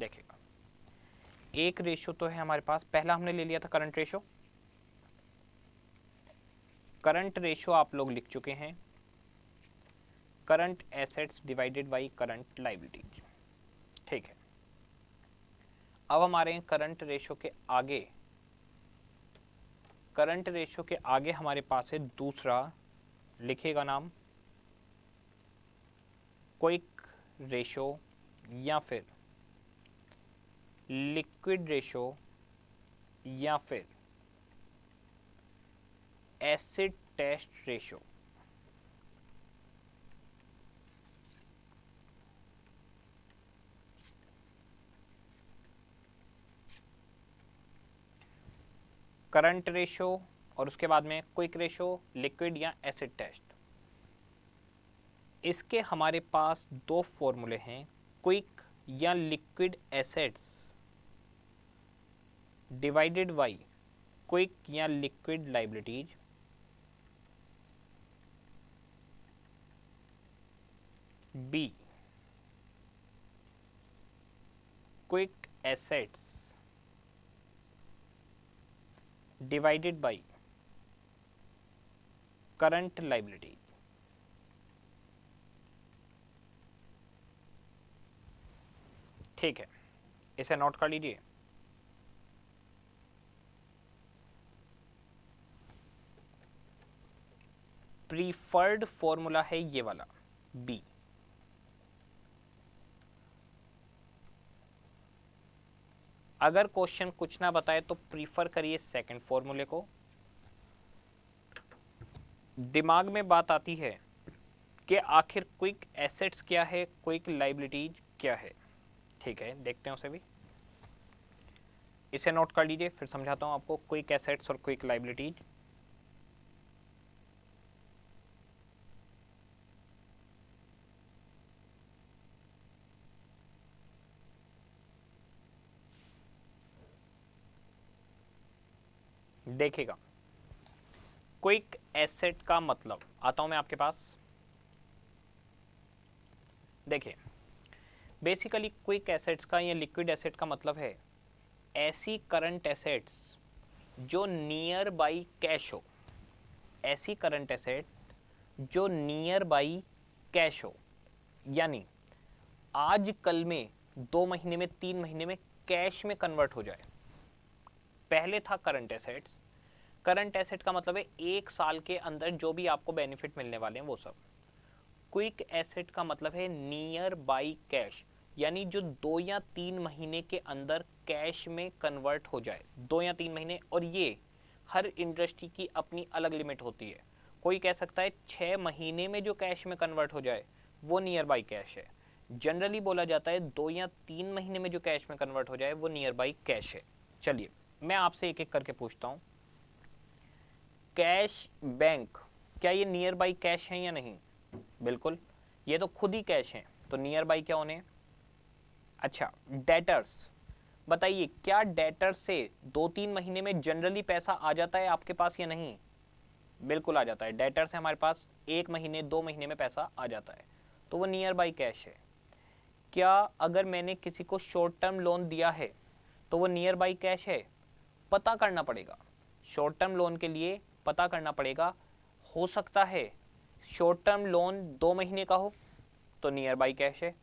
देखिएगा, एक रेशो तो है हमारे पास, पहला हमने ले लिया था करंट रेशो। करंट रेशो आप लोग लिख चुके हैं, current assets divided by current liabilities. ठीक है, अब हमारे करंट रेशो के आगे, करंट रेशो के आगे हमारे पास है दूसरा, लिखिएगा नाम, क्विक रेशो या फिर लिक्विड रेशो या फिर acid test ratio. Current ratio और उसके बाद में क्विक रेशो, लिक्विड या एसिड टेस्ट। इसके हमारे पास दो फॉर्मूले हैं, क्विक या liquid assets divided by quick या liquid liabilities, B quick assets divided by current liability. ठीक है, इसे नोट कर लीजिए। प्रीफर्ड फॉर्मूला है ये वाला, बी। अगर क्वेश्चन कुछ ना बताए तो प्रीफर करिए सेकंड फॉर्मूले को। दिमाग में बात आती है कि आखिर क्विक एसेट्स क्या है, क्विक लाइबिलिटीज क्या है। ठीक है, देखते हैं उसे भी। इसे नोट कर लीजिए, फिर समझाता हूं आपको क्विक एसेट्स और क्विक लाइबिलिटीज। देखिएगा, क्विक एसेट का मतलब, आता हूं मैं आपके पास। देखिए, बेसिकली क्विक एसेट्स का या लिक्विड एसेट का मतलब है ऐसी करंट एसेट्स जो नियर बाई कैश हो, ऐसी करंट एसेट जो नियर बाई कैश हो, यानी आज कल में 2 महीने में 3 महीने में कैश में कन्वर्ट हो जाए। पहले था करंट एसेट्स, करंट एसेट का मतलब है 1 साल के अंदर जो भी आपको बेनिफिट मिलने वाले हैं वो सब। क्विक एसेट का मतलब है नियर बाई कैश, यानी जो 2 या 3 महीने के अंदर कैश में कन्वर्ट हो जाए, 2 या 3 महीने। और ये हर इंडस्ट्री की अपनी अलग लिमिट होती है। कोई कह सकता है 6 महीने में जो कैश में कन्वर्ट हो जाए वो नियर बाई कैश है। जनरली बोला जाता है 2 या 3 महीने में जो कैश में कन्वर्ट हो जाए वो नियर बाई कैश है। चलिए, मैं आपसे एक एक करके पूछता हूँ, कैश बैंक, क्या ये नियर बाई कैश है या नहीं? बिल्कुल, ये तो खुद ही कैश हैं, तो नियर बाई क्या होने। अच्छा, डेटर्स, बताइए क्या डेटर से 2-3 महीने में जनरली पैसा आ जाता है आपके पास या नहीं? बिल्कुल आ जाता है। डेटर से हमारे पास 1 महीने 2 महीने में पैसा आ जाता है, तो वो नियर बाई कैश है। क्या अगर मैंने किसी को शॉर्ट टर्म लोन दिया है तो वो नियर बाई कैश है? पता करना पड़ेगा। शॉर्ट टर्म लोन के लिए पता करना पड़ेगा। हो सकता है शॉर्ट टर्म लोन 2 महीने का हो तो नियर बाई कैश है।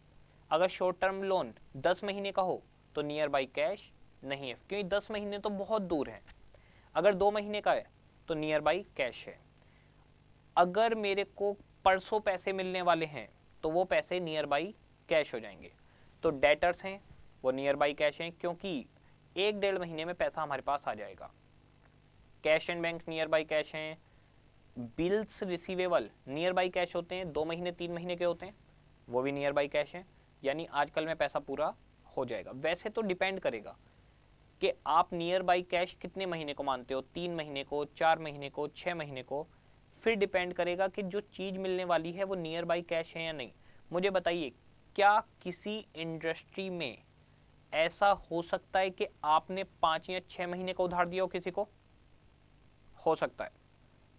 अगर शॉर्ट टर्म लोन 10 महीने का हो तो नियर बाई कैश नहीं है, क्योंकि 10 महीने तो बहुत दूर है। अगर 2 महीने का है तो नियर बाई कैश है। अगर मेरे को परसों पैसे मिलने वाले हैं तो वो पैसे नियर बाई कैश हो जाएंगे। तो डेटर्स हैं वो नियर बाई कैश हैं, क्योंकि 1-1.5 महीने में पैसा हमारे पास आ जाएगा। Cash and bank near by cash हैं। Bills receivable near by cash होते हैं, 2 महीने 3 महीने के होते हैं, वो भी नियर बाई कैश हैं, यानी आजकल में पैसा पूरा हो जाएगा। वैसे तो डिपेंड करेगा कि आप नियर बाई कैश कितने महीने को मानते हो, 3 महीने को, 4 महीने को, 6 महीने को। फिर डिपेंड करेगा कि जो चीज़ मिलने वाली है वो नियर बाई कैश है या नहीं। मुझे बताइए, क्या किसी इंडस्ट्री में ऐसा हो सकता है कि आपने 5 या 6 महीने का उधार दिया हो किसी को? हो सकता है,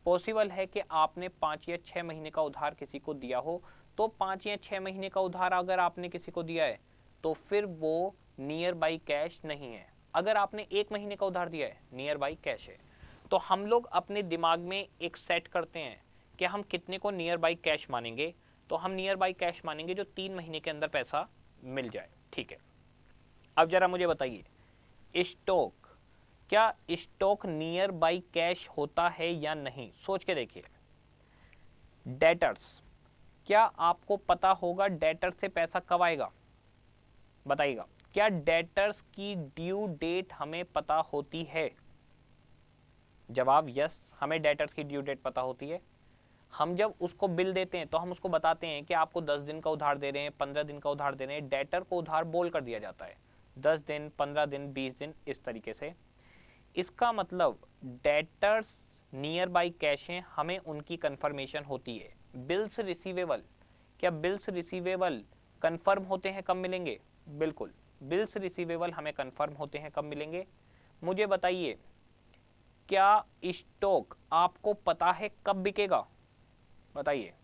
पॉसिबल है कि आपने 5 या 6 महीने का उधार किसी को दिया हो। तो 5 या 6 महीने का उधार अगर आपने किसी को दिया है तो फिर वो नियर बाई कैश नहीं है। अगर आपने 1 महीने का उधार दिया है, नियर बाई कैश है। तो हम लोग अपने दिमाग में एक सेट करते हैं कि हम कितने को नियर बाई कैश मानेंगे। तो हम नियर बाई कैश मानेंगे जो 3 महीने के अंदर पैसा मिल जाए। ठीक है, अब जरा मुझे बताइए, स्टॉक, क्या स्टॉक नियर बाई कैश होता है या नहीं? सोच के देखिए। डेटर्स, क्या आपको पता होगा डेटर से पैसा कब आएगा? बताइएगा, क्या डेटर्स की ड्यू डेट हमें पता होती है? जवाब यस, हमें डेटर्स की ड्यू डेट पता होती है। हम जब उसको बिल देते हैं तो हम उसको बताते हैं कि आपको 10 दिन का उधार दे रहे हैं, 15 दिन का उधार दे रहे हैं। डेटर को उधार बोल कर दिया जाता है, 10 दिन, 15 दिन, 20 दिन, इस तरीके से। इसका मतलब डेटर्स नियर बाई कैश हैं, हमें उनकी कंफर्मेशन होती है। बिल्स रिसीवेबल, क्या बिल्स रिसीवेबल कंफर्म होते हैं कब मिलेंगे? बिल्कुल, बिल्स रिसीवेबल हमें कंफर्म होते हैं कब मिलेंगे। मुझे बताइए, क्या स्टॉक आपको पता है कब बिकेगा? बताइए,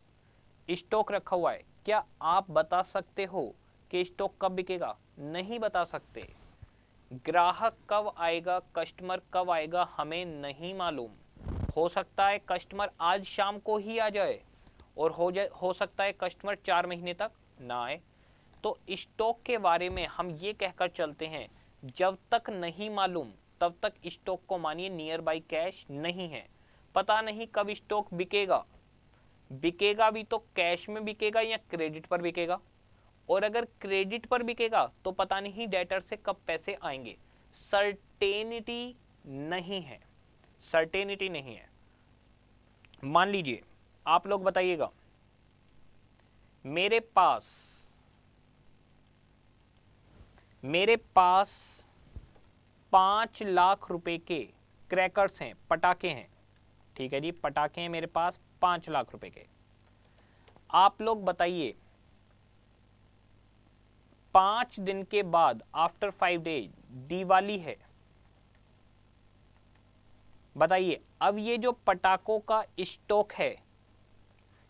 स्टॉक रखा हुआ है, क्या आप बता सकते हो कि स्टॉक कब बिकेगा? नहीं बता सकते। ग्राहक कब आएगा, कस्टमर कब आएगा, हमें नहीं मालूम। हो सकता है कस्टमर आज शाम को ही आ जाए और हो सकता है कस्टमर 4 महीने तक ना आए। तो स्टॉक के बारे में हम ये कहकर चलते हैं, जब तक नहीं मालूम तब तक स्टॉक को मानिए नियर बाई कैश नहीं है। पता नहीं कब स्टॉक बिकेगा, बिकेगा भी तो कैश में बिकेगा या क्रेडिट पर बिकेगा, और अगर क्रेडिट पर बिकेगा तो पता नहीं डेटर से कब पैसे आएंगे। सर्टेनिटी नहीं है, सर्टेनिटी नहीं है। मान लीजिए, आप लोग बताइएगा, मेरे पास 5 लाख रुपए के क्रैकर्स हैं, पटाखे हैं। ठीक है जी, पटाखे हैं मेरे पास 5 लाख रुपए के। आप लोग बताइए, 5 दिन के बाद, आफ्टर 5 डेज, दिवाली है। बताइए, अब ये जो पटाखों का स्टॉक है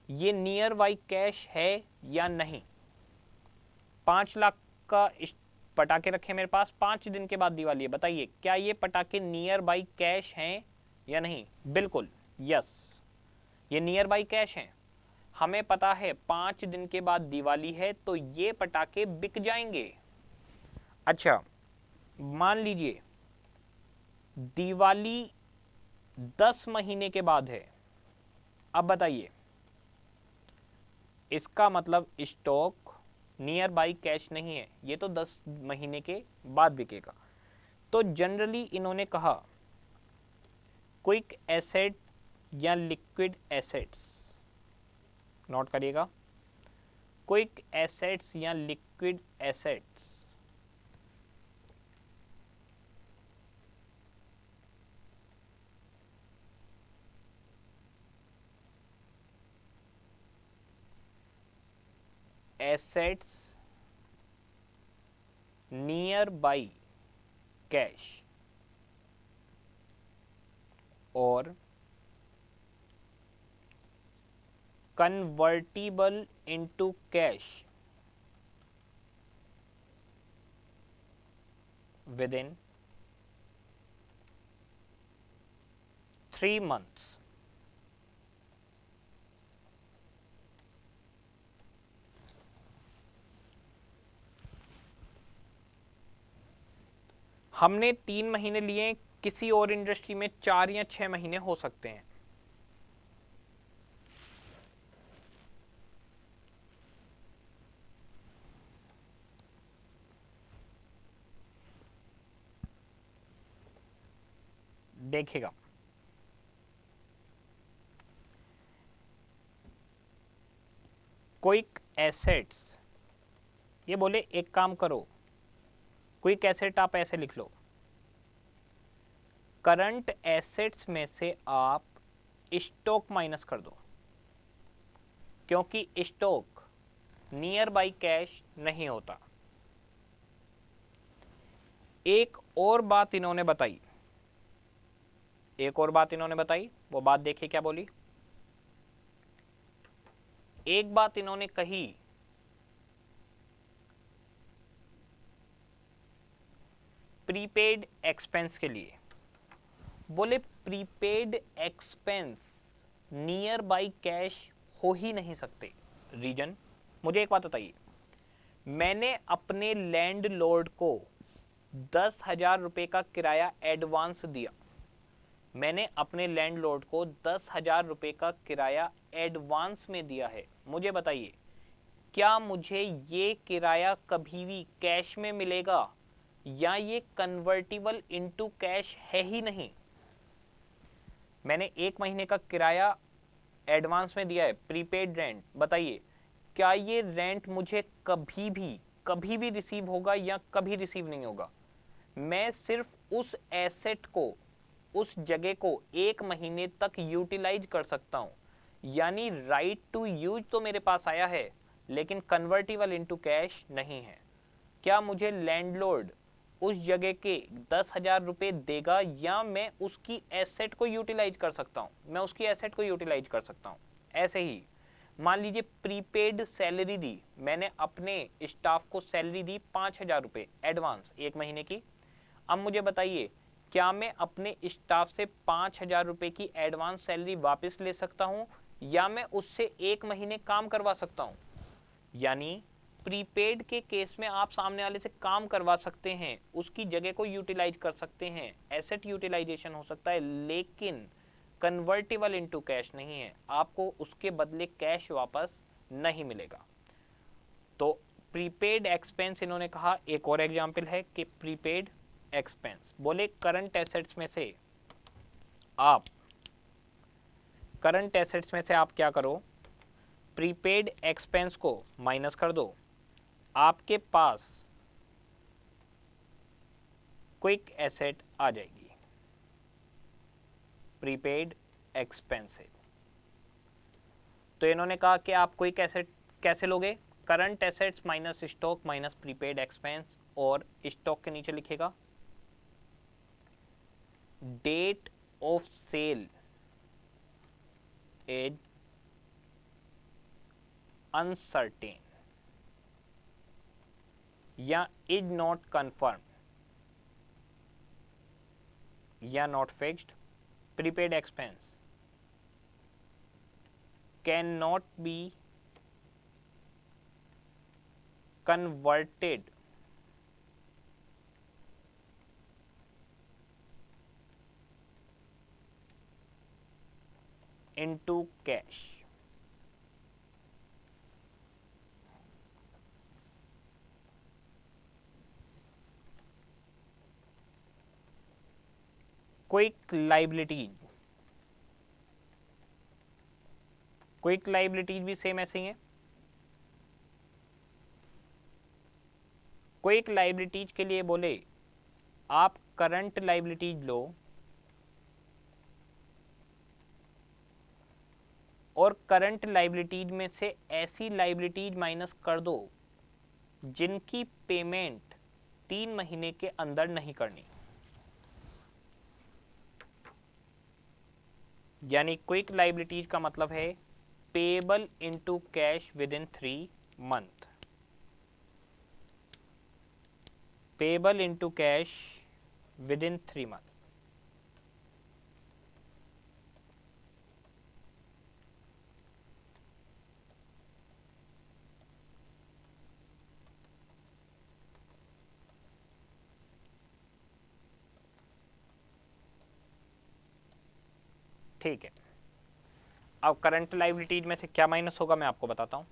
ये नियर बाई कैश है या नहीं? 5 लाख का पटाखे रखे मेरे पास, 5 दिन के बाद दिवाली है। बताइए, क्या ये पटाखे नियर बाई कैश हैं या नहीं? बिल्कुल यस, ये नियर बाई कैश हैं। हमें पता है 5 दिन के बाद दिवाली है तो ये पटाखे बिक जाएंगे। अच्छा, मान लीजिए दिवाली 10 महीने के बाद है। अब बताइए, इसका मतलब स्टॉक नियर बाई कैश नहीं है, ये तो 10 महीने के बाद बिकेगा। तो जनरली इन्होंने कहा क्विक एसेट या लिक्विड एसेट्स, नोट करिएगा, क्विक एसेट्स या liquid assets. Assets near by cash और convertible into cash within 3 months। हमने 3 महीने लिए, किसी और इंडस्ट्री में 4 या 6 महीने हो सकते हैं। देखिएगा, क्विक एसेट्स, ये बोले एक काम करो, क्विक एसेट आप ऐसे लिख लो, करंट एसेट्स में से आप स्टॉक माइनस कर दो, क्योंकि स्टॉक नियर बाई कैश नहीं होता। एक और बात इन्होंने बताई, वो बात देखिए क्या बोली। एक बात इन्होंने कही प्रीपेड एक्सपेंस के लिए, बोले prepaid expense near by cash हो ही नहीं सकते। रीजन, मुझे एक बात बताइए, मैंने अपने लैंडलॉर्ड को 10,000 रुपये का किराया एडवांस दिया, मैंने अपने लैंडलॉर्ड को 10,000 रुपये का किराया एडवांस में दिया है। मुझे बताइए, क्या मुझे ये किराया कभी भी कैश में मिलेगा या ये कन्वर्टिबल इनटू कैश है ही नहीं? मैंने 1 महीने का किराया एडवांस में दिया है, प्रीपेड रेंट, बताइए क्या ये रेंट मुझे कभी भी रिसीव होगा या कभी रिसीव नहीं होगा? मैं सिर्फ उस एसेट को, उस जगह को 1 महीने तक यूटिलाइज कर सकता हूं, यानी राइट टू यूज तो मेरे पास आया है लेकिन कन्वर्टिबल इनटू कैश नहीं है। क्या मुझे लैंडलॉर्ड उस जगह के 10,000 रुपये देगा या मैं उसकी एसेट को यूटिलाइज कर सकता हूं? मैं उसकी एसेट को यूटिलाइज कर सकता हूं। ऐसे ही मान लीजिए प्रीपेड सैलरी दी, मैंने अपने स्टाफ को सैलरी दी 5,000 रुपये एडवांस 1 महीने की। अब मुझे बताइए, क्या मैं अपने स्टाफ से 5,000 रुपये की एडवांस सैलरी वापस ले सकता हूं या मैं उससे 1 महीने काम करवा सकता हूं? यानी प्रीपेड के केस में आप सामने वाले से काम करवा सकते हैं, उसकी जगह को यूटिलाइज कर सकते हैं, एसेट यूटिलाइजेशन हो सकता है, लेकिन कन्वर्टेबल इनटू कैश नहीं है, आपको उसके बदले कैश वापस नहीं मिलेगा। तो प्रीपेड एक्सपेंस इन्होंने कहा। एक और एग्जांपल है कि प्रीपेड एक्सपेंस, बोले करंट एसेट्स में से आप क्या करो, प्रीपेड एक्सपेंस को माइनस कर दो, आपके पास क्विक एसेट आ जाएगी, प्रीपेड एक्सपेंस। तो इन्होंने कहा कि आप क्विक एसेट कैसे लोगे, current assets minus stock minus prepaid expense, और स्टॉक के नीचे लिखेगा date of sale is uncertain या इज नॉट कंफर्म या not fixed, prepaid expense cannot नॉट बी converted into cash। Quick liabilities भी सेम ऐसे ही है। क्विक लाइबिलिटीज के लिए बोले आप करंट लाइबिलिटीज लो और करंट लाइबिलिटीज में से ऐसी लाइबिलिटीज माइनस कर दो जिनकी पेमेंट 3 महीने के अंदर नहीं करनी, यानी क्विक लाइबिलिटीज का मतलब है payable into cash with in 3 month, payable into cash with in 3 month. ठीक है, अब करंट लाइबिलिटीज में से क्या माइनस होगा मैं आपको बताता हूं।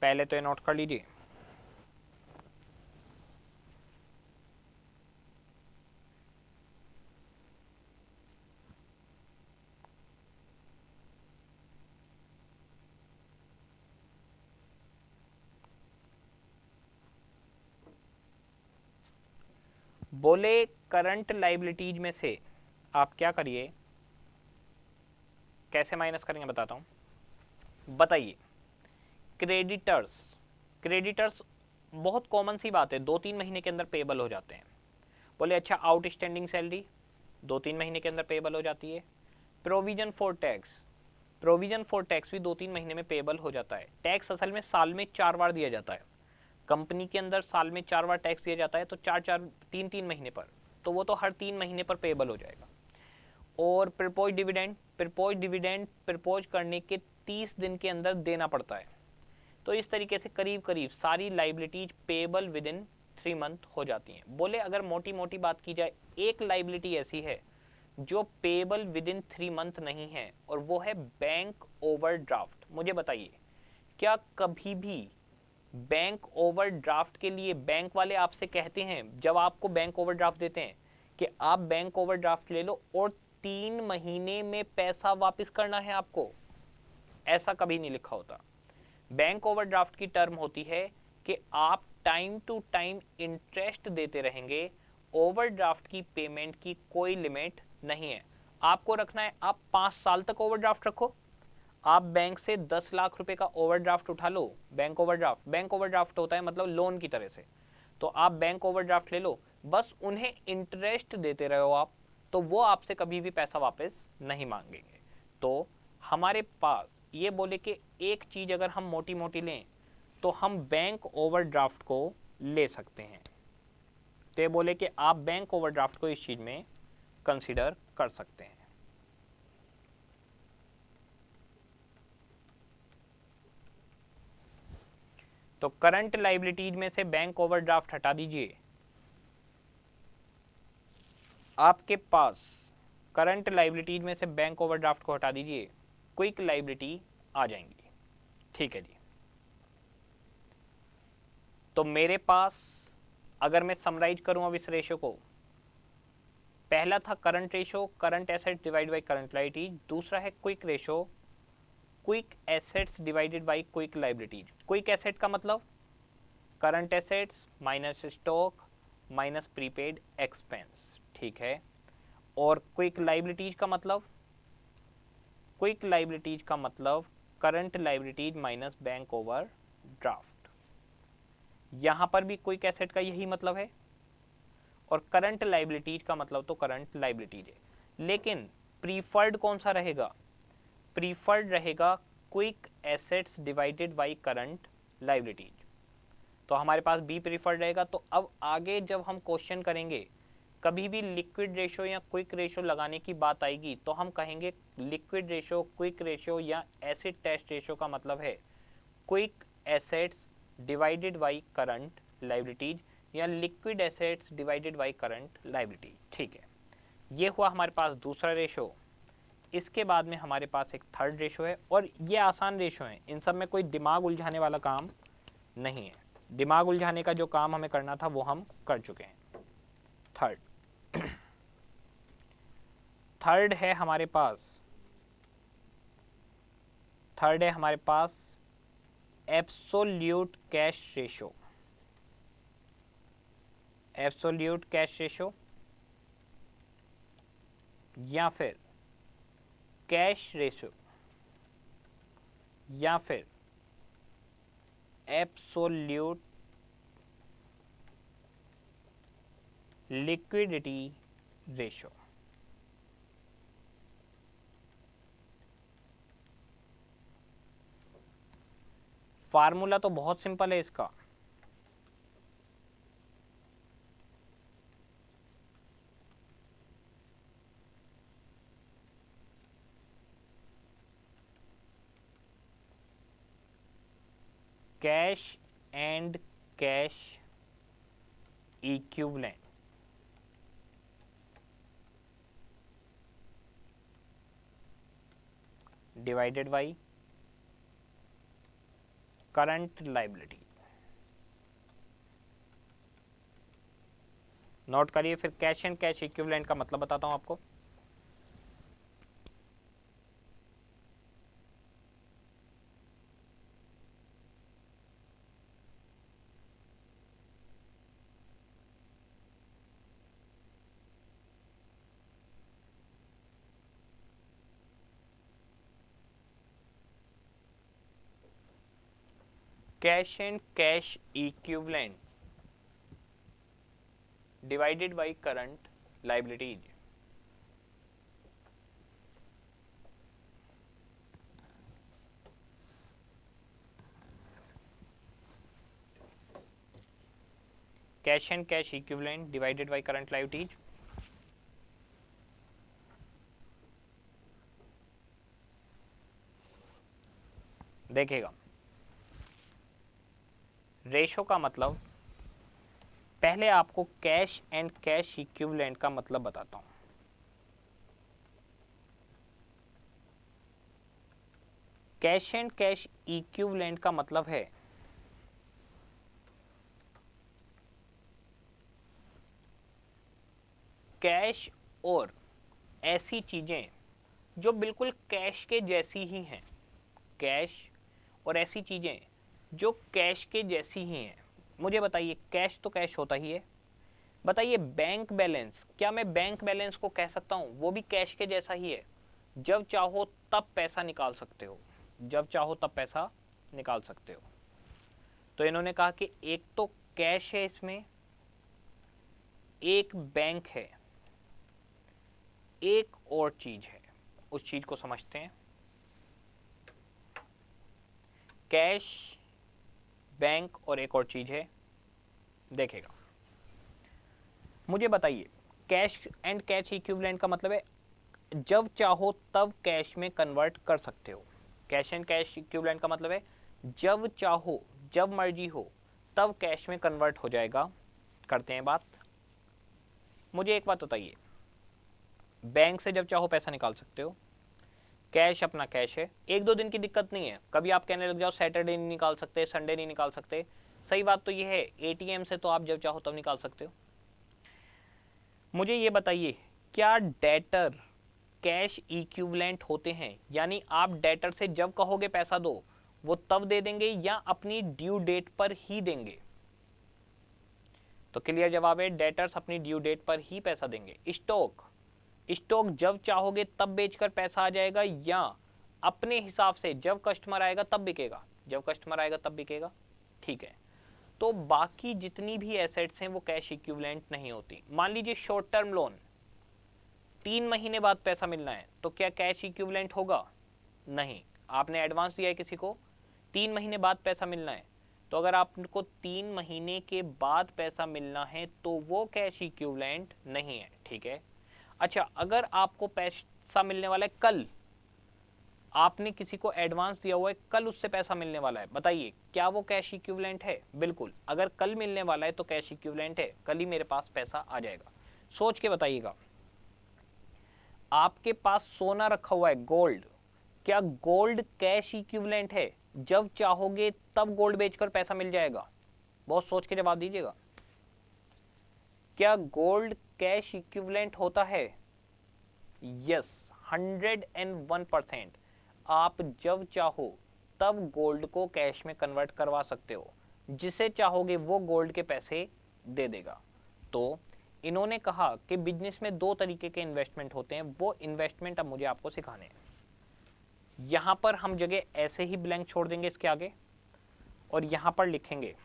पहले तो ये नोट कर लीजिए, बोले करंट लाइबिलिटीज में से आप क्या करिए, कैसे माइनस करेंगे बताता हूं। बताइए, क्रेडिटर्स बहुत कॉमन सी बात है, 2-3 महीने के अंदर पेबल हो जाते हैं। बोले अच्छा, आउटस्टैंडिंग सैलरी 2-3 महीने के अंदर पेबल हो जाती है। प्रोविजन फॉर टैक्स भी 2-3 महीने में पेबल हो जाता है। टैक्स असल में साल में 4 बार दिया जाता है, कंपनी के अंदर साल में 4 बार टैक्स दिया जाता है, तो 3-3 महीने पर, तो वो तो हर 3 महीने पर पेबल हो जाएगा। और प्रपोज डिविडेंड प्रपोज करने के 30 दिन के अंदर देना पड़ता है। तो इस तरीके से करीब करीब सारी liabilities payable with in 3 month हो जाती हैं। बोले अगर मोटी मोटी बात की जाए, एक लाइबिलिटी ऐसी है जो पेबल विद इन 3 मंथ नहीं है, और वो है बैंक ओवरड्राफ्ट। मुझे बताइए, क्या कभी भी बैंक ओवरड्राफ्ट के लिए बैंक वाले आपसे कहते हैं, जब आपको बैंक ओवरड्राफ्ट देते हैं, कि आप बैंक ओवरड्राफ्ट ले लो और 3 महीने में पैसा वापस करना है आपको? ऐसा कभी नहीं लिखा होता। बैंक ओवरड्राफ्ट की टर्म होती है कि आप टाइम टू टाइम इंटरेस्ट देते रहेंगे, ओवरड्राफ्ट की पेमेंट की कोई लिमिट नहीं है। आपको रखना है, आप 5 साल तक ओवरड्राफ्ट रखो, आप बैंक से 10 लाख रुपए का ओवरड्राफ्ट उठा लो। बैंक ओवरड्राफ्ट होता है मतलब लोन की तरह से, तो आप बैंक ओवरड्राफ्ट ले लो, बस उन्हें इंटरेस्ट देते रहो आप, तो वो आपसे कभी भी पैसा वापस नहीं मांगेंगे। तो हमारे पास ये बोले कि एक चीज अगर हम मोटी मोटी लें तो हम बैंक ओवरड्राफ्ट को ले सकते हैं। तो ये बोले कि आप बैंक ओवरड्राफ्ट को इस चीज में कंसीडर कर सकते हैं। तो करंट लाइबिलिटीज में से बैंक ओवरड्राफ्ट हटा दीजिए, आपके पास करंट लाइबिलिटीज में से बैंक ओवरड्राफ्ट को हटा दीजिए, क्विक लाइबिलिटी आ जाएंगी। ठीक है जी। तो मेरे पास अगर मैं समराइज करूं अब इस रेशो को, पहला था current ratio, current asset divide by current liabilities. दूसरा है quick ratio, quick assets divided bye quick liabilities. Quick asset का मतलब current assets minus stock minus prepaid expense, ठीक है। और क्विक लाइबिलिटीज का मतलब, current liabilities minus bank over draft. यहां पर भी क्विक एसेट का यही मतलब है, और करंट लाइबिलिटीज का मतलब तो करंट लाइबिलिटीज है। लेकिन प्रीफर्ड कौन सा रहेगा? प्रीफर्ड रहेगा quick assets divided by current liabilities. तो हमारे पास बी प्रीफर्ड रहेगा। तो अब आगे जब हम क्वेश्चन करेंगे, कभी भी लिक्विड रेशो या क्विक रेशो लगाने की बात आएगी, तो हम कहेंगे लिक्विड रेशो, क्विक रेशो या एसिड टेस्ट रेशो का मतलब है quick assets divided by current liabilities या liquid assets divided by current liabilities. ठीक है, ये हुआ हमारे पास दूसरा रेशो। इसके बाद में हमारे पास एक थर्ड रेशो है, और ये आसान रेशो है, इन सब में कोई दिमाग उलझाने वाला काम नहीं है। दिमाग उलझाने का जो काम हमें करना था वो हम कर चुके हैं। थर्ड है हमारे पास absolute cash ratio. Absolute cash ratio या फिर कैश रेशो या फिर एब्सोल्यूट लिक्विडिटी रेशो। फार्मूला तो बहुत सिंपल है इसका, cash and cash equivalent divided by current liability. Note करिए, फिर कैश एंड कैश इक्विवेलेंट का मतलब बताता हूं आपको। Cash and cash equivalent divided by current liabilities. Cash and cash equivalent divided by current liabilities, देखिएगा रेशो का मतलब, पहले आपको कैश एंड कैश इक्विवेलेंट का मतलब बताता हूं। कैश एंड कैश इक्विवेलेंट का मतलब है कैश और ऐसी चीजें जो बिल्कुल कैश के जैसी ही हैं, कैश और ऐसी चीजें जो कैश के जैसी ही हैं। मुझे बताइए, कैश तो कैश होता ही है, बताइए बैंक बैलेंस, क्या मैं बैंक बैलेंस को कह सकता हूं वो भी कैश के जैसा ही है? जब चाहो तब पैसा निकाल सकते हो, जब चाहो तब पैसा निकाल सकते हो। तो इन्होंने कहा कि एक तो कैश है इसमें, एक बैंक है, एक और चीज है, उस चीज को समझते हैं। कैश, बैंक और एक और चीज है, देखेगा। मुझे बताइए, कैश एंड कैश इक्विवेलेंट का मतलब है जब चाहो तब कैश में कन्वर्ट कर सकते हो। कैश एंड कैश इक्विवेलेंट का मतलब है जब चाहो, जब मर्जी हो तब कैश में कन्वर्ट हो जाएगा। करते हैं बात। मुझे एक बात बताइए, बैंक से जब चाहो पैसा निकाल सकते हो, कैश अपना कैश है, एक दो दिन की दिक्कत नहीं है। कभी आप कहने लग जाओ सैटरडे नहीं निकाल सकते, संडे नहीं निकाल सकते, सही बात तो ये है, एटीएम से तो आप जब चाहो तब निकाल सकते हो। मुझे ये बताइए, क्या डेटर कैश इक्विवेलेंट होते हैं? यानी आप डेटर से जब कहोगे पैसा दो वो तब दे देंगे या अपनी ड्यू डेट पर ही देंगे? तो क्लियर जवाब है, डेटर्स अपनी ड्यू डेट पर ही पैसा देंगे। स्टॉक, स्टॉक जब चाहोगे तब बेचकर पैसा आ जाएगा या अपने हिसाब से जब कस्टमर आएगा तब बिकेगा? जब कस्टमर आएगा तब बिकेगा, ठीक है। तो बाकी जितनी भी एसेट्स हैं वो कैश इक्विवेलेंट नहीं होती। मान लीजिए शॉर्ट टर्म लोन, 3 महीने बाद पैसा मिलना है, तो क्या कैश इक्विवेलेंट होगा? नहीं। आपने एडवांस दिया है किसी को, 3 महीने बाद पैसा मिलना है, तो अगर आपको 3 महीने के बाद पैसा मिलना है तो वो कैश इक्विवेलेंट नहीं है, ठीक है। अच्छा, अगर आपको पैसा मिलने वाला है कल, आपने किसी को एडवांस दिया हुआ है, कल उससे पैसा मिलने वाला है, बताइए क्या वो कैश इक्विवेलेंट है? बिल्कुल, अगर कल मिलने वाला है तो कैश इक्विवेलेंट है, कल ही मेरे पास पैसा आ जाएगा। सोच के बताइएगा, आपके पास सोना रखा हुआ है, गोल्ड, क्या गोल्ड कैश इक्विवेलेंट है? जब चाहोगे तब गोल्ड बेचकर पैसा मिल जाएगा? बहुत सोच के जवाब दीजिएगा। क्या गोल्ड कैश इक्विवेलेंट होता है? यस, 101%। आप जब चाहो तब गोल्ड को कैश में कन्वर्ट करवा सकते हो, जिसे चाहोगे वो गोल्ड के पैसे दे देगा। तो इन्होंने कहा कि बिजनेस में 2 तरीके के इन्वेस्टमेंट होते हैं, वो इन्वेस्टमेंट अब मुझे आपको सिखाने हैं। यहां पर हम जगह ऐसे ही ब्लैंक छोड़ देंगे इसके आगे, और यहां पर लिखेंगे,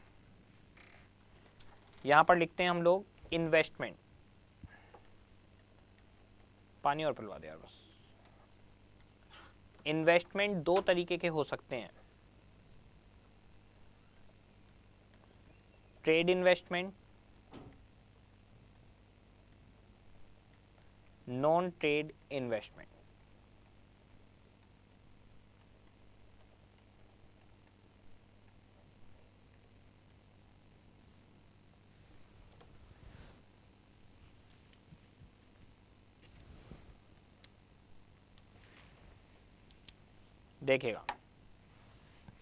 यहां पर लिखते हैं हम लोग इन्वेस्टमेंट। पानी और पिलवा दे यार बस। इन्वेस्टमेंट 2 तरीके के हो सकते हैं, trade investment, non trade investment. देखिएगा,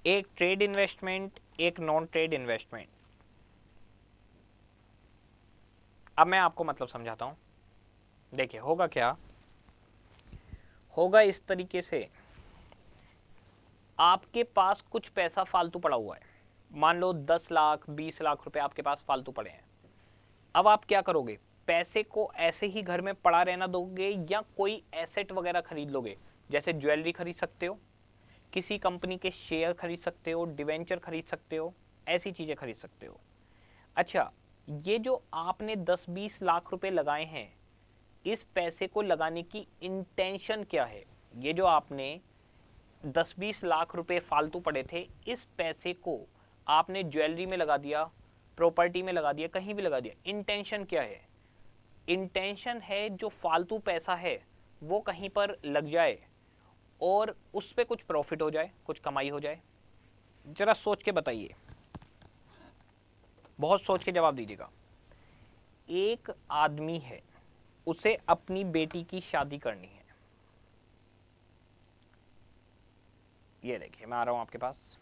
एक ट्रेड इन्वेस्टमेंट, एक नॉन ट्रेड इन्वेस्टमेंट। अब मैं आपको मतलब समझाता हूं। देखिए होगा क्या, होगा इस तरीके से, आपके पास कुछ पैसा फालतू पड़ा हुआ है, मान लो 10 लाख 20 लाख रुपए आपके पास फालतू पड़े हैं। अब आप क्या करोगे, पैसे को ऐसे ही घर में पड़ा रहना दोगे या कोई एसेट वगैरह खरीद लोगे? जैसे ज्वेलरी खरीद सकते हो, किसी कंपनी के शेयर खरीद सकते हो, डिवेंचर खरीद सकते हो, ऐसी चीजें खरीद सकते हो। अच्छा, ये जो आपने 10-20 लाख रुपए लगाए हैं, इस पैसे को लगाने की इंटेंशन क्या है? ये जो आपने 10-20 लाख रुपए फालतू पड़े थे, इस पैसे को आपने ज्वेलरी में लगा दिया, प्रॉपर्टी में लगा दिया, कहीं भी लगा दिया। इंटेंशन क्या है? इंटेंशन है जो फालतू पैसा है वो कहीं पर लग जाए और उस पर कुछ प्रॉफिट हो जाए, कुछ कमाई हो जाए। जरा सोच के बताइए, बहुत सोच के जवाब दीजिएगा। एक आदमी है, उसे अपनी बेटी की शादी करनी है। ये देखिए, मैं आ रहा हूं आपके पास।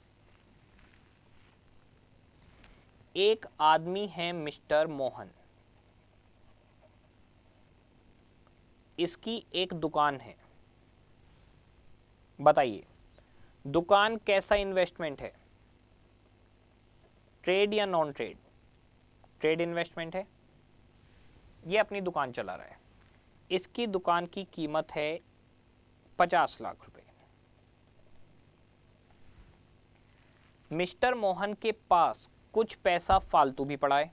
एक आदमी है मिस्टर मोहन, इसकी एक दुकान है। बताइए, दुकान कैसा इन्वेस्टमेंट है? ट्रेड या नॉन ट्रेड? ट्रेड इन्वेस्टमेंट है। ये अपनी दुकान चला रहा है। इसकी दुकान की कीमत है 50 लाख रुपए। मिस्टर मोहन के पास कुछ पैसा फालतू भी पड़ा है।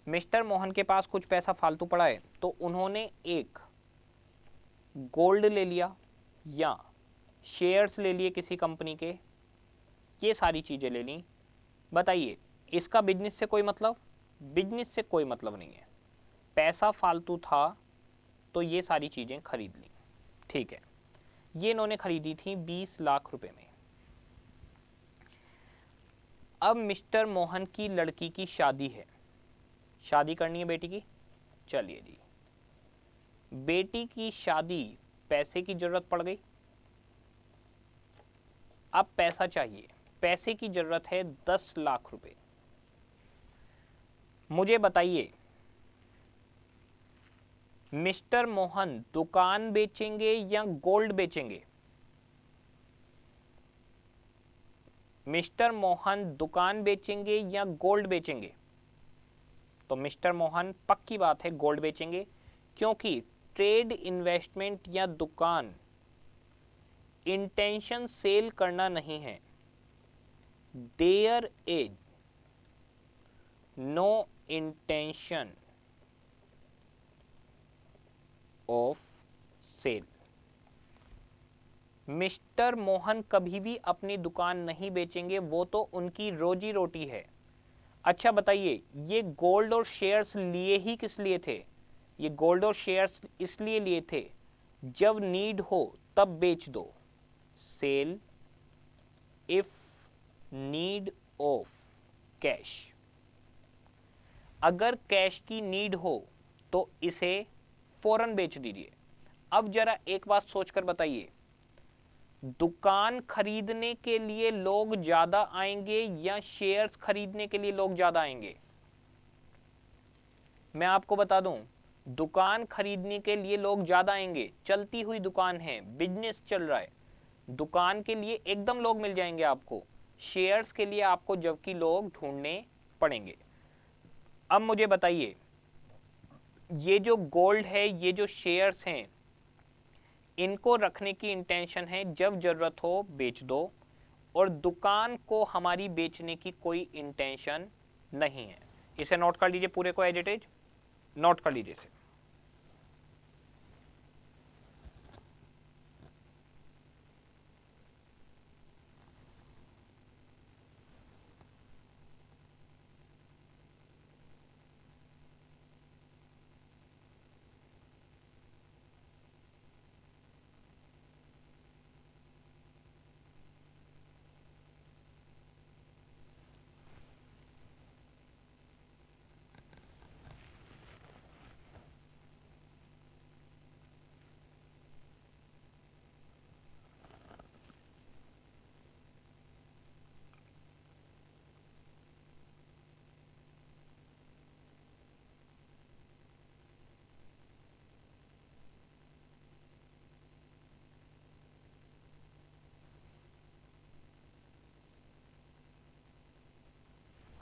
मिस्टर मोहन के पास कुछ पैसा फालतू पड़ा है, तो उन्होंने एक गोल्ड ले लिया या शेयर्स ले लिए किसी कंपनी के, ये सारी चीजें ले ली। बताइए, इसका बिजनेस से कोई मतलब? बिजनेस से कोई मतलब नहीं है। पैसा फालतू था तो ये सारी चीजें खरीद ली। ठीक है, ये इन्होंने खरीदी थी 20 लाख रुपए में। अब मिस्टर मोहन की लड़की की शादी है, शादी करनी है बेटी की। चलिए जी, बेटी की शादी, पैसे की जरूरत पड़ गई। अब पैसा चाहिए, पैसे की जरूरत है 10 लाख रुपए। मुझे बताइए, मिस्टर मोहन दुकान बेचेंगे या गोल्ड बेचेंगे? मिस्टर मोहन दुकान बेचेंगे या गोल्ड बेचेंगे? तो मिस्टर मोहन पक्की बात है गोल्ड बेचेंगे, क्योंकि ट्रेड इन्वेस्टमेंट या दुकान इंटेंशन सेल करना नहीं है। There is no intention of sale. Mister Mohan कभी भी अपनी दुकान नहीं बेचेंगे, वो तो उनकी रोजी रोटी है। अच्छा बताइए, ये गोल्ड और शेयर्स लिए ही किस लिए थे? ये गोल्ड और शेयर्स इसलिए लिए थे, जब नीड हो तब बेच दो। Sale if need of cash. अगर कैश की नीड हो तो इसे फौरन बेच दीजिए। अब जरा एक बात सोचकर बताइए, दुकान खरीदने के लिए लोग ज्यादा आएंगे या शेयर्स खरीदने के लिए लोग ज्यादा आएंगे? मैं आपको बता दूं, दुकान खरीदने के लिए लोग ज्यादा आएंगे। चलती हुई दुकान है, बिजनेस चल रहा है, दुकान के लिए एकदम लोग मिल जाएंगे आपको। शेयर्स के लिए आपको जबकि लोग ढूंढने पड़ेंगे। अब मुझे बताइए, ये जो गोल्ड है, ये जो शेयर्स हैं, इनको रखने की इंटेंशन है, जब जरूरत हो बेच दो, और दुकान को हमारी बेचने की कोई इंटेंशन नहीं है। इसे नोट कर लीजिए, पूरे को एज इट इज नोट कर लीजिए इसे।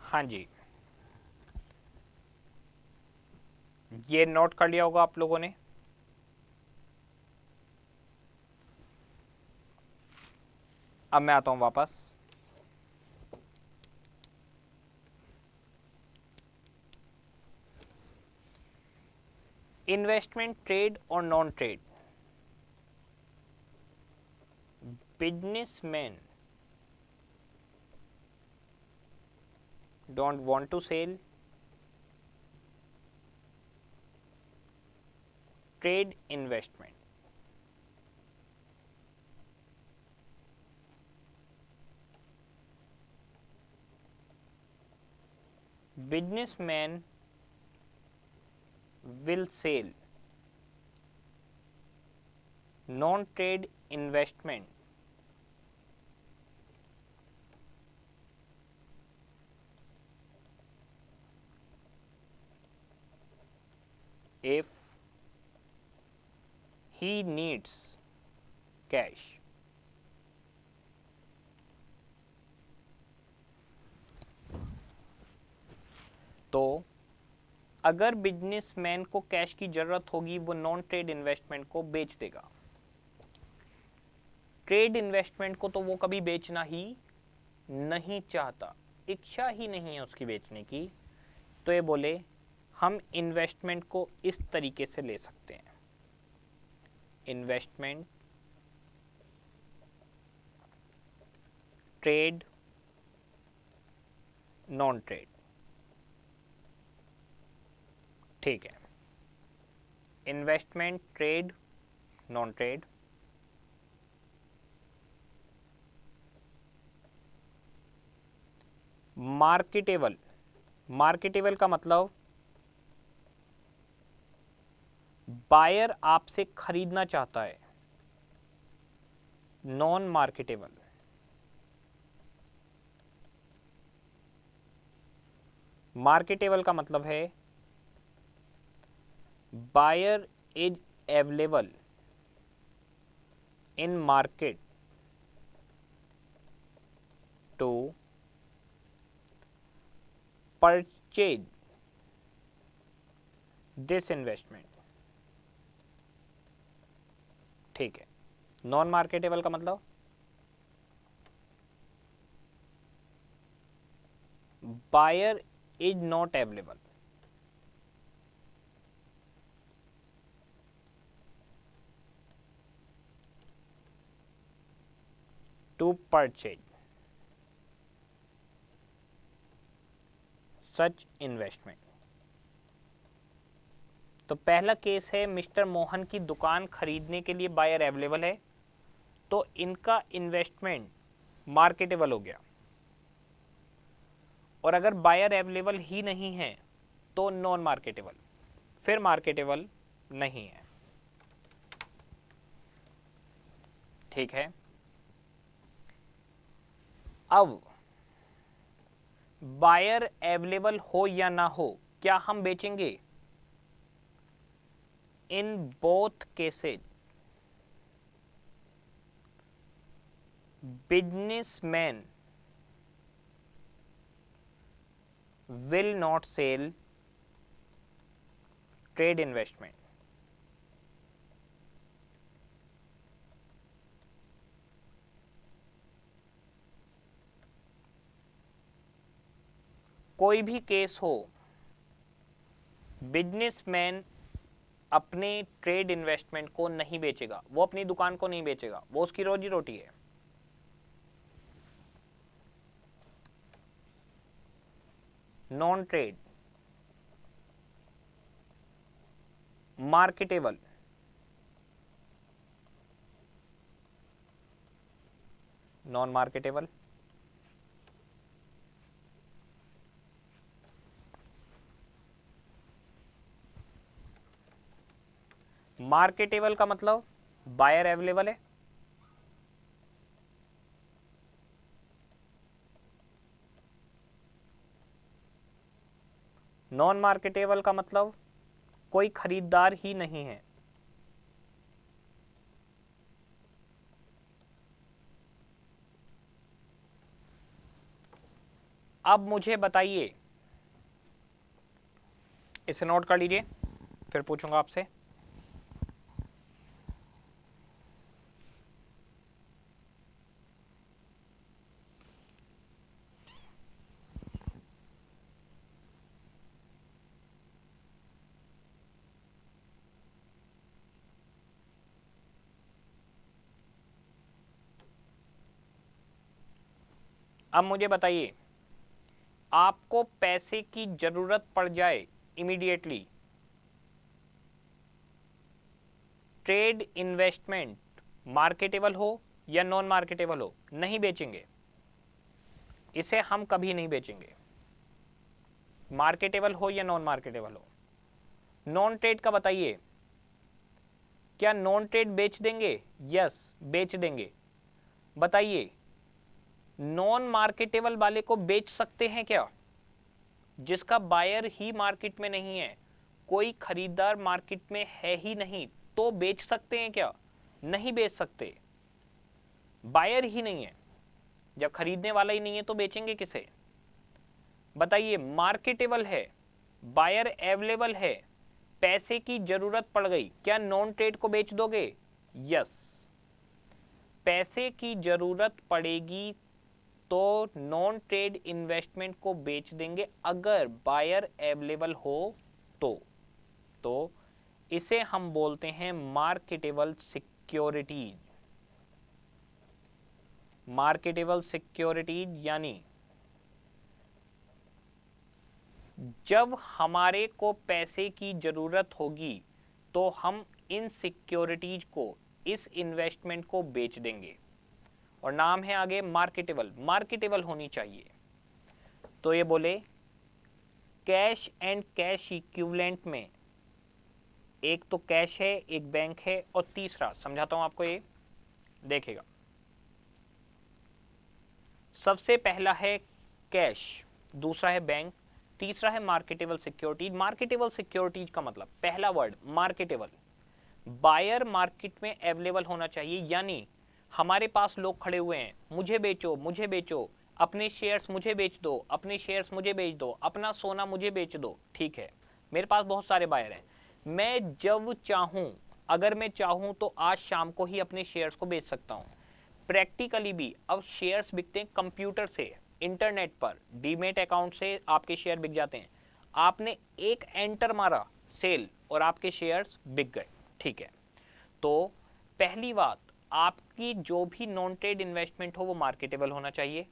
हाँ जी, ये नोट कर लिया होगा आप लोगों ने। अब मैं आता हूं वापस। इन्वेस्टमेंट, ट्रेड और non trade. Businessman don't want to sell, trade investment. Businessman will sell non-trade investment if he needs cash. तो अगर बिजनेसमैन को कैश की जरूरत होगी वो नॉन ट्रेड इन्वेस्टमेंट को बेच देगा। ट्रेड इन्वेस्टमेंट को तो वो कभी बेचना ही नहीं चाहता, इच्छा ही नहीं है उसकी बेचने की। तो ये बोले हम इन्वेस्टमेंट को इस तरीके से ले सकते हैं, इन्वेस्टमेंट, ट्रेड, नॉन ट्रेड। ठीक है, investment, trade, non trade. Marketable, marketable का मतलब बायर आपसे खरीदना चाहता है। नॉन मार्केटेबल, मार्केटेबल का मतलब है buyer is available in market to purchase this investment. ठीक है, नॉन मार्केटेबल का मतलब buyer is not available, to purchase such investment. तो पहला केस है मिस्टर मोहन की दुकान खरीदने के लिए बायर अवेलेबल है, तो इनका इन्वेस्टमेंट मार्केटेबल हो गया। और अगर बायर अवेलेबल ही नहीं है तो नॉन मार्केटेबल, फिर मार्केटेबल नहीं है। ठीक है, अब बायर अवेलेबल हो या ना हो, क्या हम बेचेंगे? In both cases businessman will not sell trade investment. कोई भी केस हो, बिजनेसमैन अपने ट्रेड इन्वेस्टमेंट को नहीं बेचेगा, वो अपनी दुकान को नहीं बेचेगा, वो उसकी रोजी रोटी है। Non trade, marketable, non marketable, marketable का मतलब बायर अवेलेबल है, नॉन मार्केटेबल का मतलब कोई खरीदार ही नहीं है। अब मुझे बताइए, इसे नोट कर लीजिए, फिर पूछूंगा आपसे। अब मुझे बताइए, आपको पैसे की जरूरत पड़ जाए इमीडिएटली, ट्रेड इन्वेस्टमेंट मार्केटेबल हो या नॉन मार्केटेबल हो, नहीं बेचेंगे, इसे हम कभी नहीं बेचेंगे, मार्केटेबल हो या नॉन मार्केटेबल हो। नॉन ट्रेड का बताइए, क्या नॉन ट्रेड बेच देंगे? यस, बेच देंगे। बताइए, नॉन मार्केटेबल वाले को बेच सकते हैं क्या? जिसका बायर ही मार्केट में नहीं है, कोई खरीदार मार्केट में है ही नहीं, तो बेच सकते हैं क्या? नहीं बेच सकते, बायर ही नहीं है। जब खरीदने वाला ही नहीं है तो बेचेंगे किसे? बताइए, मार्केटेबल है, बायर अवेलेबल है, पैसे की जरूरत पड़ गई, क्या नॉन ट्रेड को बेच दोगे? यस, पैसे की जरूरत पड़ेगी तो नॉन ट्रेड इन्वेस्टमेंट को बेच देंगे अगर बायर अवेलेबल हो तो इसे हम बोलते हैं मार्केटेबल सिक्योरिटीज। मार्केटेबल सिक्योरिटीज यानी जब हमारे को पैसे की जरूरत होगी तो हम इन सिक्योरिटीज को, इस इन्वेस्टमेंट को बेच देंगे, और नाम है आगे मार्केटेबल। मार्केटेबल होनी चाहिए। तो ये बोले कैश एंड कैश इक्विवेलेंट में एक तो कैश है, एक बैंक है, और तीसरा समझाता हूं आपको, ये देखेगा। सबसे पहला है कैश, दूसरा है बैंक, तीसरा है मार्केटेबल सिक्योरिटीज। मार्केटेबल सिक्योरिटीज का मतलब, पहला वर्ड मार्केटेबल, बायर मार्केट में अवेलेबल होना चाहिए, यानी हमारे पास लोग खड़े हुए हैं, मुझे बेचो, मुझे बेचो, अपने शेयर्स मुझे बेच दो, अपने शेयर्स मुझे बेच दो, अपना सोना मुझे बेच दो। ठीक है, मेरे पास बहुत सारे बायर हैं, मैं जब चाहूं, अगर मैं चाहूं तो आज शाम को ही अपने शेयर्स को बेच सकता हूं। प्रैक्टिकली भी अब शेयर्स बिकते हैं कंप्यूटर से, इंटरनेट पर, डीमेट अकाउंट से आपके शेयर बिक जाते हैं। आपने एक एंटर मारा सेल और आपके शेयर्स बिक गए। ठीक है, तो पहली बात, आपकी जो भी नॉन ट्रेड इन्वेस्टमेंट हो वो मार्केटेबल होना चाहिए।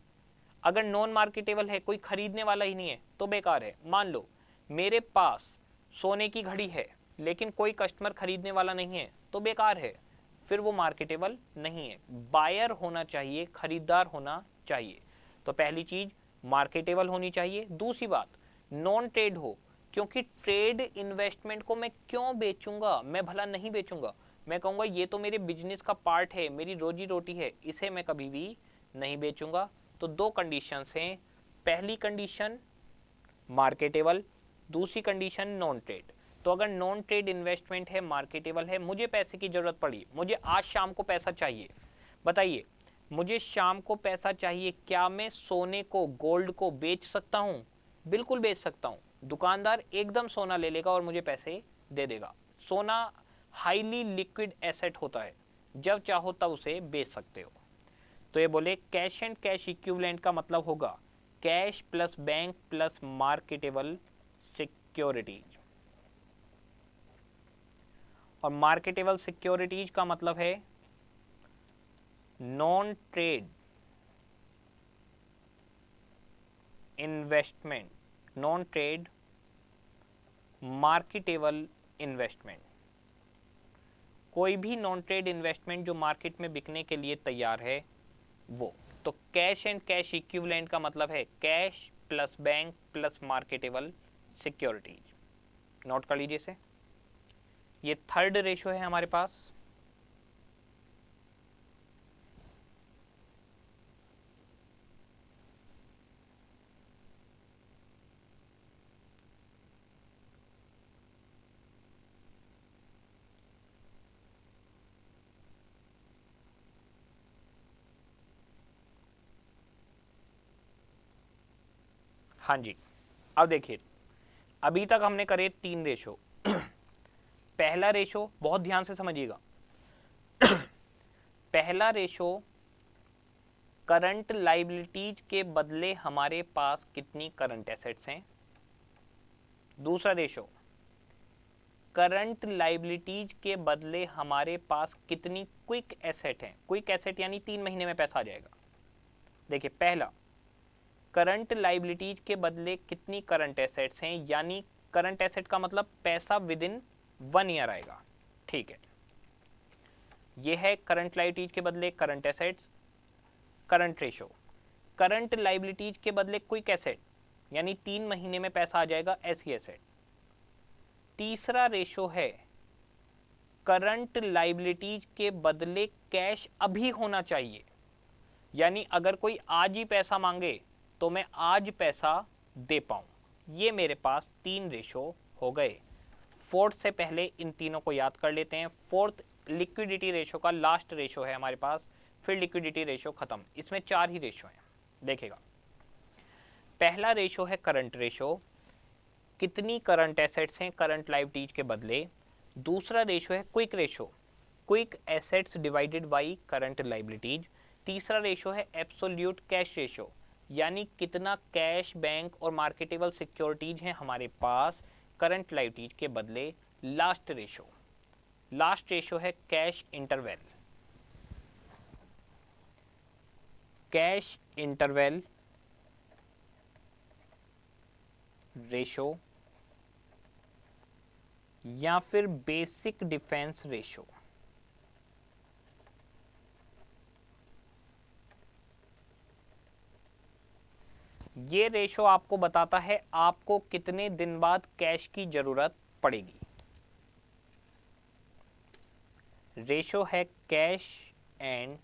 अगर नॉन मार्केटेबल है, कोई खरीदने वाला ही नहीं है, तो बेकार है। मान लो मेरे पास सोने की घड़ी है लेकिन कोई कस्टमर खरीदने वाला नहीं है, तो बेकार है, फिर वो मार्केटेबल नहीं है। बायर होना चाहिए, खरीदार होना चाहिए। तो पहली चीज मार्केटेबल होनी चाहिए। दूसरी बात, नॉन ट्रेड हो, क्योंकि ट्रेड इन्वेस्टमेंट को मैं क्यों बेचूंगा? मैं भला नहीं बेचूंगा, मैं कहूंगा ये तो मेरे बिजनेस का पार्ट है, मेरी रोजी रोटी है, इसे मैं कभी भी नहीं बेचूंगा। तो दो कंडीशंस हैं, पहली कंडीशन मार्केटेबल, दूसरी कंडीशन नॉन ट्रेड। तो अगर नॉन ट्रेड इन्वेस्टमेंट है, मार्केटेबल है, मुझे पैसे की जरूरत पड़ी, मुझे आज शाम को पैसा चाहिए, बताइए मुझे शाम को पैसा चाहिए, क्या मैं सोने को, गोल्ड को बेच सकता हूं? बिल्कुल बेच सकता हूं। दुकानदार एकदम सोना ले लेगा और मुझे पैसे दे देगा। सोना हाईली लिक्विड एसेट होता है, जब चाहो तब उसे बेच सकते हो। तो ये बोले कैश एंड कैश इक्विवेलेंट का मतलब होगा cash plus bank plus marketable securities, और मार्केटेबल सिक्योरिटीज का मतलब है non trade investment, non trade marketable investment. कोई भी नॉन ट्रेड इन्वेस्टमेंट जो मार्केट में बिकने के लिए तैयार है वो। तो कैश एंड कैश इक्विवेलेंट का मतलब है cash plus bank plus marketable securities. Note कर लीजिए इसे, ये थर्ड रेशो है हमारे पास। हाँ जी, अब देखिए, अभी तक हमने करे 3 रेशो। पहला रेशो बहुत ध्यान से समझिएगा। पहला रेशो करंट लायबिलिटीज के बदले हमारे पास कितनी करंट एसेट्स हैं। दूसरा रेशो करंट लायबिलिटीज के बदले हमारे पास कितनी क्विक एसेट है। क्विक एसेट यानी 3 महीने में पैसा आ जाएगा। देखिए, पहला करंट लाइबिलिटीज के बदले कितनी करंट एसेट्स हैं, यानी करंट एसेट का मतलब पैसा विद इन 1 ईयर आएगा। ठीक है, ये है करंट लाइबिलिटीज के बदले current assets. Current ratio, current liabilities के बदले क्विक एसेट, यानी 3 महीने में पैसा आ जाएगा, ऐसी एसेट। तीसरा रेशो है करंट लाइबिलिटीज के बदले कैश अभी होना चाहिए, यानी अगर कोई आज ही पैसा मांगे तो मैं आज पैसा दे पाऊं। ये मेरे पास 3 रेशो हो गए। फोर्थ से पहले इन तीनों को याद कर लेते हैं। फोर्थ लिक्विडिटी रेशो का लास्ट रेशो है हमारे पास, फिर लिक्विडिटी रेशो खत्म। इसमें 4 ही रेशो हैं, देखेगा। पहला रेशो है करंट रेशो, कितनी करंट एसेट्स हैं करंट लायबिलिटीज के बदले। दूसरा रेशो है quick ratio, quick assets divided by current liabilities. तीसरा रेशो है एब्सोल्यूट कैश रेशो, यानी कितना कैश बैंक और मार्केटेबल सिक्योरिटीज हैं हमारे पास करंट लायबिलिटीज के बदले। लास्ट रेशो है cash interval. Cash interval ratio या फिर बेसिक डिफेंस रेशो। ये रेशो आपको बताता है आपको कितने दिन बाद कैश की जरूरत पड़ेगी। रेशो है कैश एंड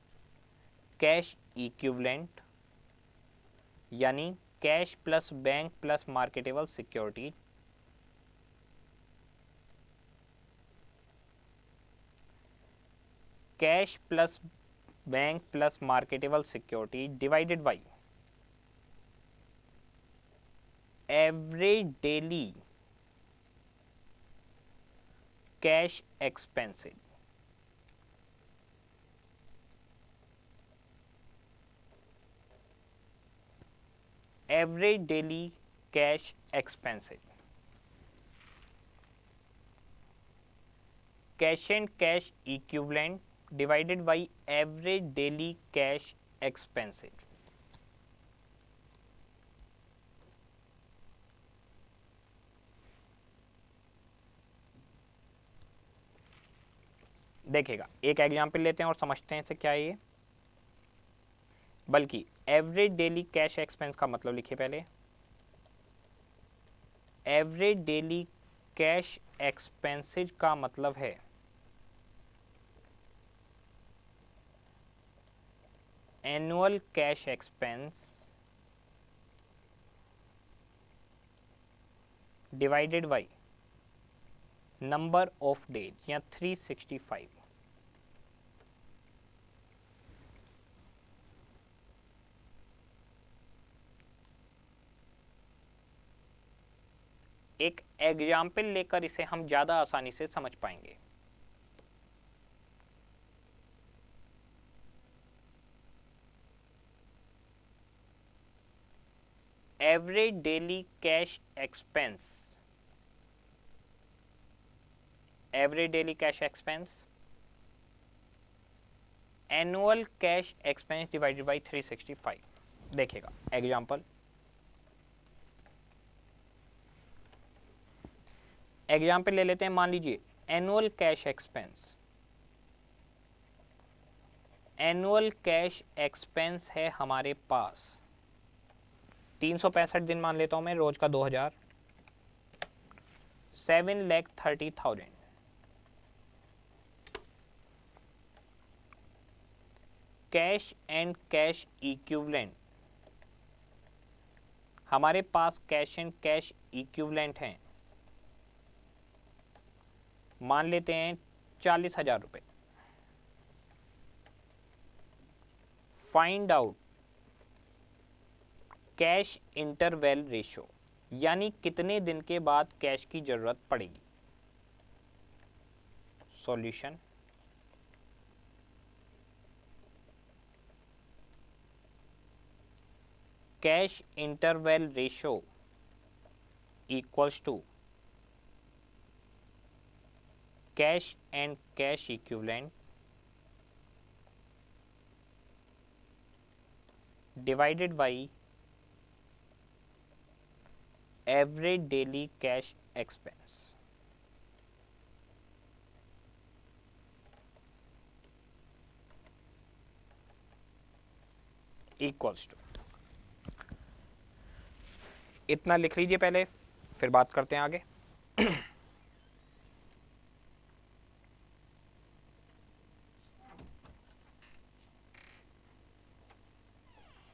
कैश इक्विवेलेंट, यानी cash plus bank plus marketable security. Cash plus bank plus marketable security divided by average daily cash expenses. Average daily cash expenses, cash and cash equivalent divided by average daily cash expenses. देखेगा, एक example लेते हैं और समझते हैं इसे क्या है ये। बल्कि एवरेज डेली कैश एक्सपेंस का मतलब लिखिए पहले। एवरेज डेली कैश एक्सपेंसेस का मतलब है annual cash expense divided by number of days या 365। एक एग्जाम्पल लेकर इसे हम ज्यादा आसानी से समझ पाएंगे। Average daily cash expense, average daily cash expense annual cash expense divided by 365। देखेगा एग्जाम्पल, एग्जाम्पल ले लेते हैं। मान लीजिए annual cash expense, annual cash expense है हमारे पास 365 दिन मान लेता हूं मैं, रोज का 2000, 7,30,000। कैश एंड कैश इक्विवेलेंट, हमारे पास कैश एंड कैश इक्विवेलेंट हैं, मान लेते हैं 40,000 रुपए। Find out cash interval ratio, यानी कितने दिन के बाद कैश की जरूरत पड़ेगी। Solution, cash interval ratio equals to cash and cash equivalent divided by average daily cash expense equals to, इतना लिख लीजिए पहले, फिर बात करते हैं आगे।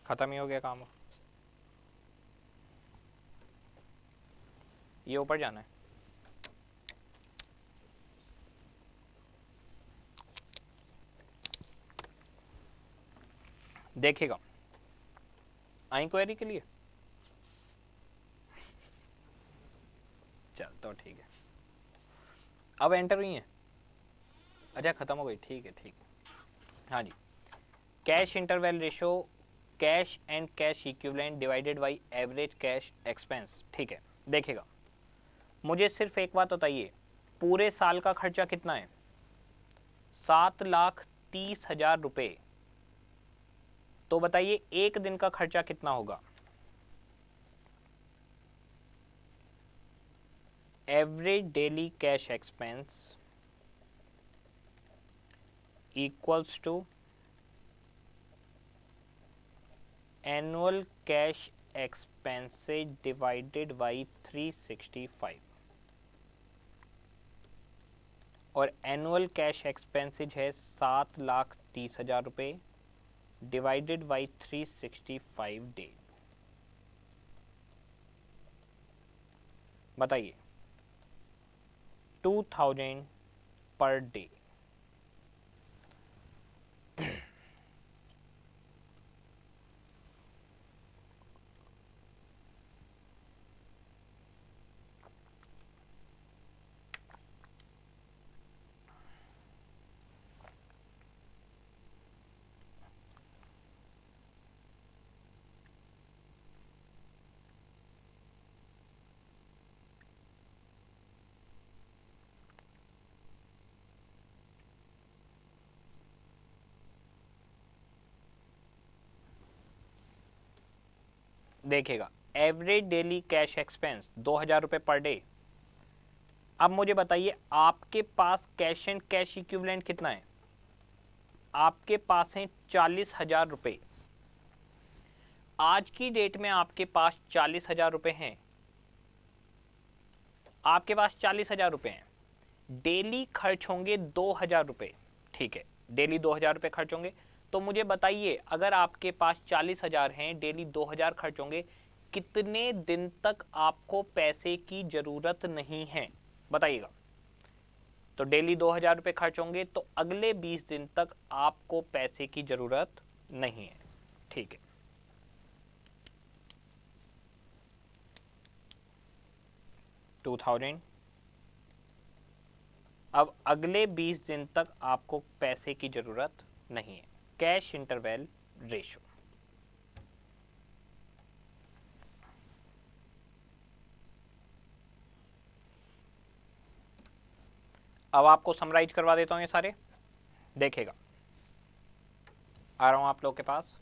खत्म ही हो गया काम, ये ऊपर जाना है। देखेगा आई क्वेरी के लिए, चल तो ठीक है, अब एंटर हुई है। अच्छा खत्म हो गई, ठीक है ठीक। हाँ जी, cash interval ratio, cash and cash equivalent divided by average cash expense. ठीक है, देखेगा मुझे सिर्फ एक बात बताइए, पूरे साल का खर्चा कितना है? 7,30,000 रुपए। तो बताइए एक दिन का खर्चा कितना होगा? Average daily cash expense equals to annual cash expenses divided by 365। और एनुअल कैश एक्सपेंसेज है 7,30,000 रुपये डिवाइडेड बाई 365 डे। बताइए 2,000 पर डे। देखिएगा एवरेज डेली कैश एक्सपेंस 2,000 रुपये पर डे। अब मुझे बताइए आपके पास कैश एंड कैश इक्विवेलेंट कितना है? आपके पास है 40,000 रुपये। आज की डेट में आपके पास 40,000 रुपये हैं, आपके पास 40,000 रुपये हैं। डेली खर्च होंगे 2,000 रुपये। ठीक है, डेली 2,000 रुपये खर्च होंगे। तो मुझे बताइए अगर आपके पास 40,000 हैं, डेली 2,000 खर्च होंगे, कितने दिन तक आपको पैसे की जरूरत नहीं है? बताइएगा। तो डेली 2,000 रुपये खर्च होंगे तो अगले 20 दिन तक आपको पैसे की जरूरत नहीं है। ठीक है, $2,000। अब अगले 20 दिन तक आपको पैसे की जरूरत नहीं है। Cash interval ratio. अब आपको समराइज करवा देता हूं ये सारे, देखेगा आ रहा हूं आप लोग के पास।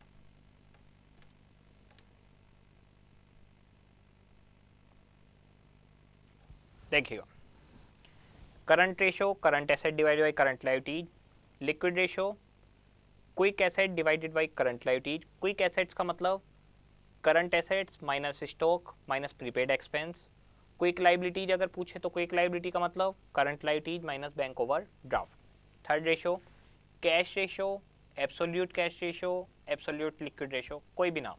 देखिएगा current ratio, current asset divided by current liabilities. Liquid ratio, quick asset divided by current liabilities. Quick assets का मतलब current assets minus stock minus prepaid expense. Quick liabilities अगर पूछे तो क्विक लायबिलिटी का मतलब current liabilities minus bank over draft. Third ratio cash ratio, absolute cash ratio, absolute liquid ratio, कोई भी नाम।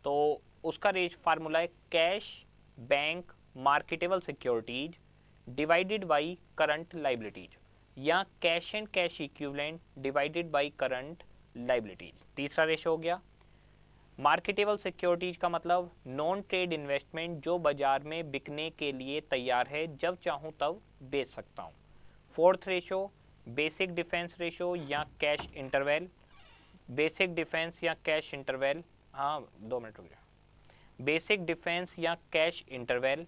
तो उसका फार्मूला है cash bank marketable securities divided by current liabilities, या cash and cash equivalent divided by current liabilities. तीसरा ratio हो गया मार्केटेबल सिक्योरिटीज का मतलब नॉन ट्रेड इन्वेस्टमेंट, जो बाजार में बिकने के लिए तैयार है, जब चाहूँ तब बेच सकता हूँ। Fourth ratio basic defence ratio या कैश इंटरवल। बेसिक डिफेंस या कैश इंटरवल, हाँ 2 मिनट हो गया। बेसिक डिफेंस या कैश इंटरवल।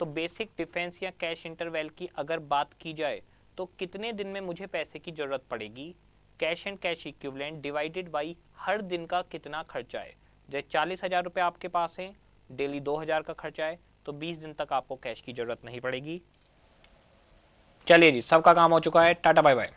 तो बेसिक डिफेंस या कैश इंटरवल की अगर बात की जाए तो कितने दिन में मुझे पैसे की जरूरत पड़ेगी? Cash and cash equivalent divided by her दिन का कितना खर्चा है। जैसे 40,000 रुपये आपके पास है, डेली 2,000 का खर्चा है, तो 20 दिन तक आपको कैश की जरूरत नहीं पड़ेगी। चलिए जी, सबका काम हो चुका है, टाटा बाय बाय।